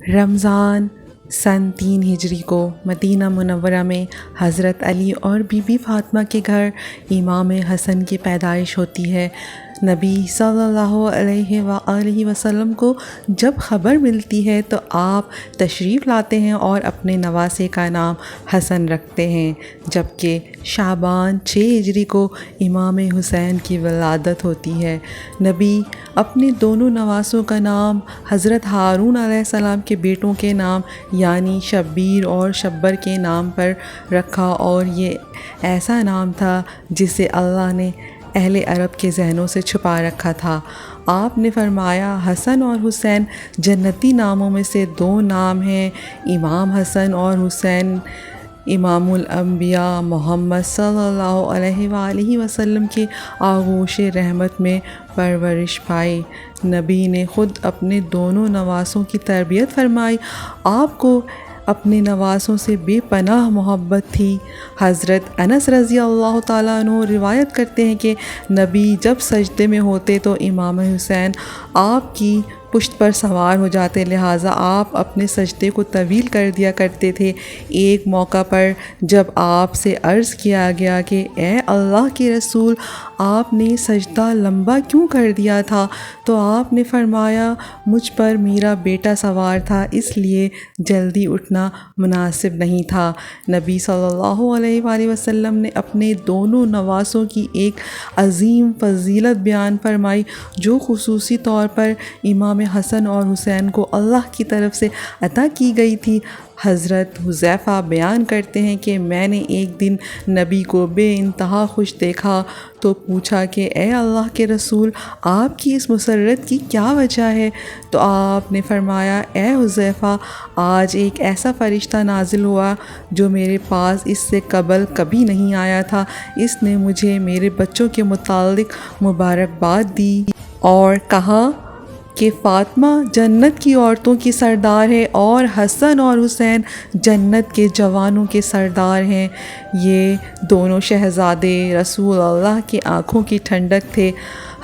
رمضان سن 3 ہجری کو مدینہ منورہ میں حضرت علی اور بی بی فاطمہ کے گھر امام حسن کی پیدائش ہوتی ہے۔ نبی صلی اللہ علیہ وآلہ وسلم کو جب خبر ملتی ہے تو آپ تشریف لاتے ہیں اور اپنے نواسے کا نام حسن رکھتے ہیں، جبکہ شعبان 6 ہجری کو امام حسین کی ولادت ہوتی ہے۔ نبی اپنے دونوں نواسوں کا نام حضرت ہارون علیہ السلام کے بیٹوں کے نام یعنی شبیر اور شبر کے نام پر رکھا، اور یہ ایسا نام تھا جسے اللہ نے اہل عرب کے ذہنوں سے چھپا رکھا تھا۔ آپ نے فرمایا، حسن اور حسین جنتی ناموں میں سے 2 نام ہیں۔ امام حسن اور حسین امام الانبیاء محمد صلی اللہ علیہ وآلہ وسلم کے آغوش رحمت میں پرورش پائی۔ نبی نے خود اپنے دونوں نواسوں کی تربیت فرمائی۔ آپ کو اپنے نواسوں سے بے پناہ محبت تھی۔ حضرت انس رضی اللہ تعالیٰ عنہ روایت کرتے ہیں کہ نبی جب سجدے میں ہوتے تو امام حسین آپ کی پشت پر سوار ہو جاتے، لہٰذا آپ اپنے سجدے کو طویل کر دیا کرتے تھے۔ ایک موقع پر جب آپ سے عرض کیا گیا کہ اے اللہ کے رسول، آپ نے سجدہ لمبا کیوں کر دیا تھا؟ تو آپ نے فرمایا، مجھ پر میرا بیٹا سوار تھا، اس لیے جلدی اٹھنا مناسب نہیں تھا۔ نبی صلی اللہ علیہ وآلہ وسلم نے اپنے دونوں نواسوں کی ایک عظیم فضیلت بیان فرمائی جو خصوصی طور پر امام حسن اور حسین کو اللہ کی طرف سے عطا کی گئی تھی۔ حضرت حذیفہ بیان کرتے ہیں کہ میں نے ایک دن نبی کو بے انتہا خوش دیکھا تو پوچھا کہ اے اللہ کے رسول، آپ کی اس مسرت کی کیا وجہ ہے؟ تو آپ نے فرمایا، اے حذیفہ، آج ایک ایسا فرشتہ نازل ہوا جو میرے پاس اس سے قبل کبھی نہیں آیا تھا۔ اس نے مجھے میرے بچوں کے متعلق مبارکباد دی اور کہا کہ فاطمہ جنت کی عورتوں کی سردار ہے اور حسن اور حسین جنت کے جوانوں کے سردار ہیں۔ یہ دونوں شہزادے رسول اللہ کی آنکھوں کی ٹھنڈک تھے۔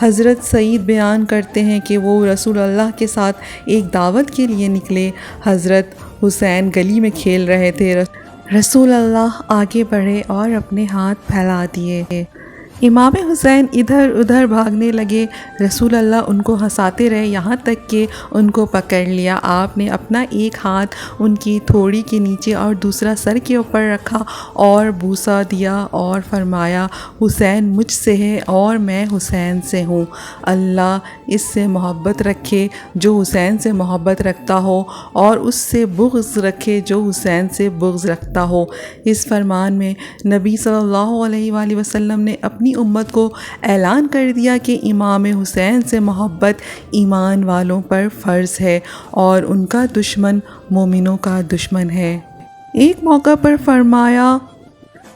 حضرت سعید بیان کرتے ہیں کہ وہ رسول اللہ کے ساتھ ایک دعوت کے لیے نکلے۔ حضرت حسین گلی میں کھیل رہے تھے۔ رسول اللہ آگے بڑھے اور اپنے ہاتھ پھیلا دیے۔ امام حسین ادھر ادھر بھاگنے لگے۔ رسول اللہ ان کو ہنساتے رہے یہاں تک کہ ان کو پکڑ لیا۔ آپ نے اپنا ایک ہاتھ ان کی تھوڑی کے نیچے اور دوسرا سر کے اوپر رکھا اور بوسہ دیا اور فرمایا، حسین مجھ سے ہے اور میں حسین سے ہوں۔ اللہ اس سے محبت رکھے جو حسین سے محبت رکھتا ہو، اور اس سے بغض رکھے جو حسین سے بغض رکھتا ہو۔ اس فرمان میں نبی صلی اللہ علیہ وآلہ وسلم نے اپنی امت کو اعلان کر دیا کہ امام حسین سے محبت ایمان والوں پر فرض ہے اور ان کا دشمن مومنوں کا دشمن ہے۔ ایک موقع پر فرمایا،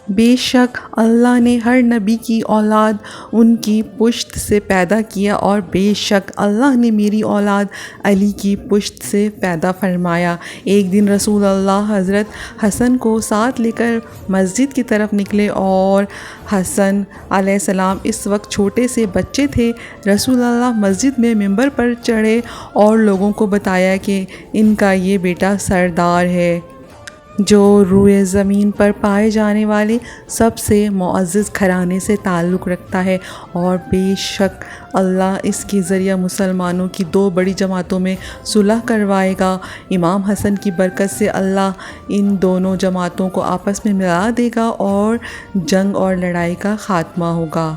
بے شک اللہ نے ہر نبی کی اولاد ان کی پشت سے پیدا کیا، اور بے شک اللہ نے میری اولاد علی کی پشت سے پیدا فرمایا۔ ایک دن رسول اللہ حضرت حسن کو ساتھ لے کر مسجد کی طرف نکلے، اور حسن علیہ السلام اس وقت چھوٹے سے بچے تھے۔ رسول اللہ مسجد میں ممبر پر چڑھے اور لوگوں کو بتایا کہ ان کا یہ بیٹا سردار ہے جو روئے زمین پر پائے جانے والے سب سے معزز گھرانے سے تعلق رکھتا ہے، اور بے شک اللہ اس کے ذریعہ مسلمانوں کی 2 بڑی جماعتوں میں صلح کروائے گا۔ امام حسن کی برکت سے اللہ ان دونوں جماعتوں کو آپس میں ملا دے گا اور جنگ اور لڑائی کا خاتمہ ہوگا۔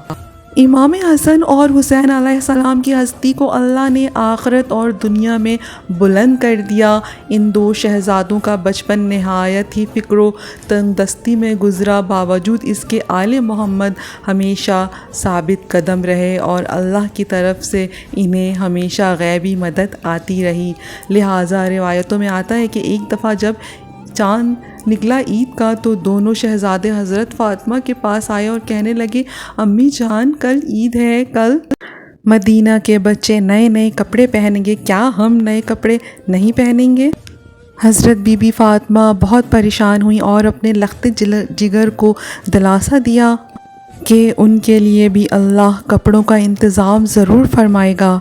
امام حسن اور حسین علیہ السلام کی ہستی کو اللہ نے آخرت اور دنیا میں بلند کر دیا۔ ان 2 شہزادوں کا بچپن نہایت ہی فکر و تنگ دستی میں گزرا، باوجود اس کے آل محمد ہمیشہ ثابت قدم رہے اور اللہ کی طرف سے انہیں ہمیشہ غیبی مدد آتی رہی۔ لہٰذا روایتوں میں آتا ہے کہ ایک دفعہ جب چاند نکلا عید کا تو دونوں شہزادے حضرت فاطمہ کے پاس آئے اور کہنے لگے، امی جان کل عید ہے، کل مدینہ کے بچے نئے نئے کپڑے پہنیں گے، کیا ہم نئے کپڑے نہیں پہنیں گے؟ حضرت بی بی فاطمہ بہت پریشان ہوئیں اور اپنے لخت جگر کو دلاسا دیا کہ ان کے لیے بھی اللہ کپڑوں کا انتظام ضرور فرمائے گا۔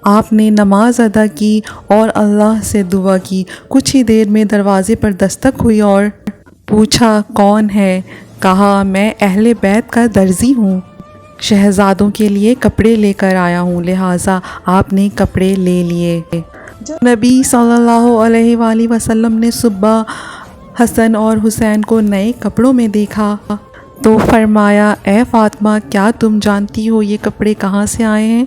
آپ نے نماز ادا کی اور اللہ سے دعا کی۔ کچھ ہی دیر میں دروازے پر دستک ہوئی اور پوچھا کون ہے؟ کہا میں اہل بیت کا درزی ہوں، شہزادوں کے لیے کپڑے لے کر آیا ہوں۔ لہٰذا آپ نے کپڑے لے لیے۔ جب نبی صلی اللہ علیہ وآلہ وسلم نے صبح حسن اور حسین کو نئے کپڑوں میں دیکھا تو فرمایا اے فاطمہ کیا تم جانتی ہو یہ کپڑے کہاں سے آئے ہیں؟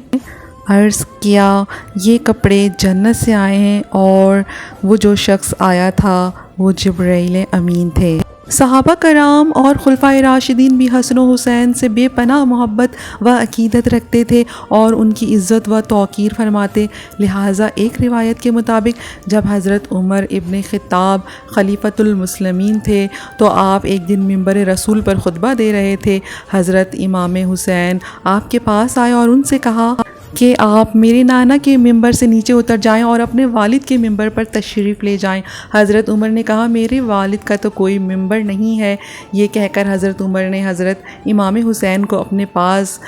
عرض کیا یہ کپڑے جنت سے آئے ہیں اور وہ جو شخص آیا تھا وہ جبرائیل امین تھے۔ صحابہ کرام اور خلفائے راشدین بھی حسن و حسین سے بے پناہ محبت و عقیدت رکھتے تھے اور ان کی عزت و توقیر فرماتے۔ لہٰذا ایک روایت کے مطابق جب حضرت عمر ابن خطاب خلیفۃ المسلمین تھے تو آپ ایک دن منبر رسول پر خطبہ دے رہے تھے۔ حضرت امام حسین آپ کے پاس آئے اور ان سے کہا کہ آپ میرے نانا کے ممبر سے نیچے اتر جائیں اور اپنے والد کے ممبر پر تشریف لے جائیں۔ حضرت عمر نے کہا میرے والد کا تو کوئی ممبر نہیں ہے۔ یہ کہہ کر حضرت عمر نے حضرت امام حسین کو اپنے پاس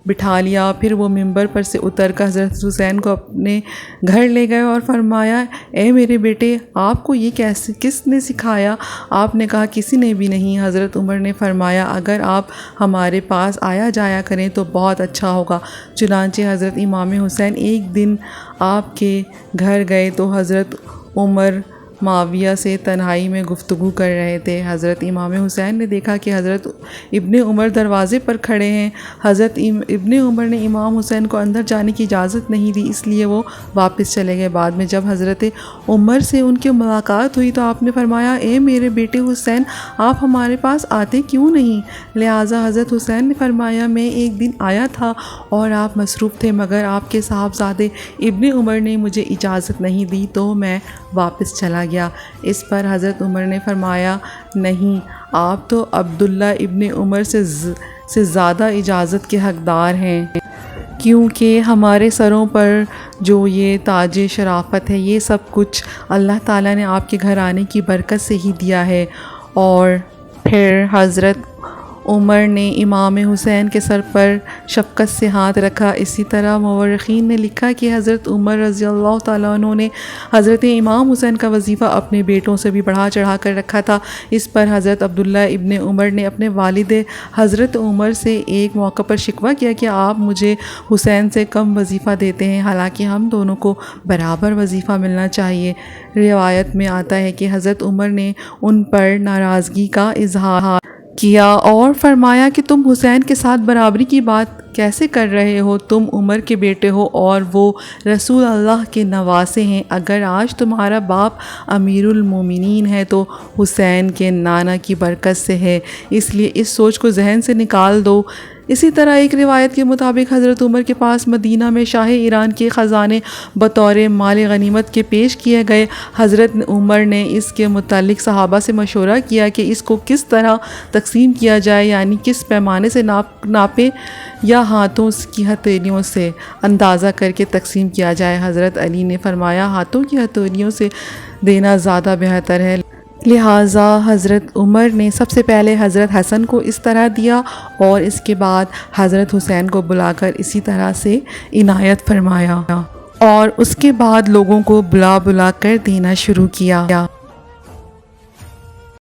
بٹھا لیا، پھر وہ ممبر پر سے اتر کر حضرت حسین کو اپنے گھر لے گئے اور فرمایا اے میرے بیٹے آپ کو یہ کس نے سکھایا؟ آپ نے کہا کسی نے بھی نہیں۔ حضرت عمر نے فرمایا اگر آپ ہمارے پاس آیا جایا کریں تو بہت اچھا ہوگا۔ چنانچہ حضرت امام حسین ایک دن آپ کے گھر گئے تو حضرت عمر معاویہ سے تنہائی میں گفتگو کر رہے تھے۔ حضرت امام حسین نے دیکھا کہ حضرت ابن عمر دروازے پر کھڑے ہیں۔ حضرت ابن عمر نے امام حسین کو اندر جانے کی اجازت نہیں دی، اس لیے وہ واپس چلے گئے۔ بعد میں جب حضرت عمر سے ان کی ملاقات ہوئی تو آپ نے فرمایا اے میرے بیٹے حسین آپ ہمارے پاس آتے کیوں نہیں؟ لہٰذا حضرت حسین نے فرمایا میں ایک دن آیا تھا اور آپ مصروف تھے، مگر آپ کے صاحبزادے ابن عمر نے مجھے اجازت نہیں دی تو میں واپس چلا گیا۔ اس پر حضرت عمر نے فرمایا نہیں، آپ تو عبداللہ ابن عمر سے زیادہ اجازت کے حقدار ہیں، کیونکہ ہمارے سروں پر جو یہ تاج شرافت ہے یہ سب کچھ اللہ تعالیٰ نے آپ کے گھر آنے کی برکت سے ہی دیا ہے۔ اور پھر حضرت عمر نے امام حسین کے سر پر شفقت سے ہاتھ رکھا۔ اسی طرح مورخین نے لکھا کہ حضرت عمر رضی اللہ تعالیٰ عنہ نے حضرت امام حسین کا وظیفہ اپنے بیٹوں سے بھی بڑھا چڑھا کر رکھا تھا۔ اس پر حضرت عبداللہ ابن عمر نے اپنے والد حضرت عمر سے ایک موقع پر شکوہ کیا کہ آپ مجھے حسین سے کم وظیفہ دیتے ہیں، حالانکہ ہم دونوں کو برابر وظیفہ ملنا چاہیے۔ روایت میں آتا ہے کہ حضرت عمر نے ان پر ناراضگی کا اظہار کیا اور فرمایا کہ تم حسین کے ساتھ برابری کی بات کیسے کر رہے ہو؟ تم عمر کے بیٹے ہو اور وہ رسول اللہ کے نواسے ہیں۔ اگر آج تمہارا باپ امیر المومنین ہے تو حسین کے نانا کی برکت سے ہے، اس لیے اس سوچ کو ذہن سے نکال دو۔ اسی طرح ایک روایت کے مطابق حضرت عمر کے پاس مدینہ میں شاہ ایران کے خزانے بطور مال غنیمت کے پیش کیے گئے۔ حضرت عمر نے اس کے متعلق صحابہ سے مشورہ کیا کہ اس کو کس طرح تقسیم کیا جائے، یعنی کس پیمانے سے ناپیں یا ہاتھوں کی ہتھیلیوں سے اندازہ کر کے تقسیم کیا جائے۔ حضرت علی نے فرمایا ہاتھوں کی ہتھیلیوں سے دینا زیادہ بہتر ہے۔ لہٰذا حضرت عمر نے سب سے پہلے حضرت حسن کو اس طرح دیا اور اس کے بعد حضرت حسین کو بلا کر اسی طرح سے عنایت فرمایا اور اس کے بعد لوگوں کو بلا کر دینا شروع کیا۔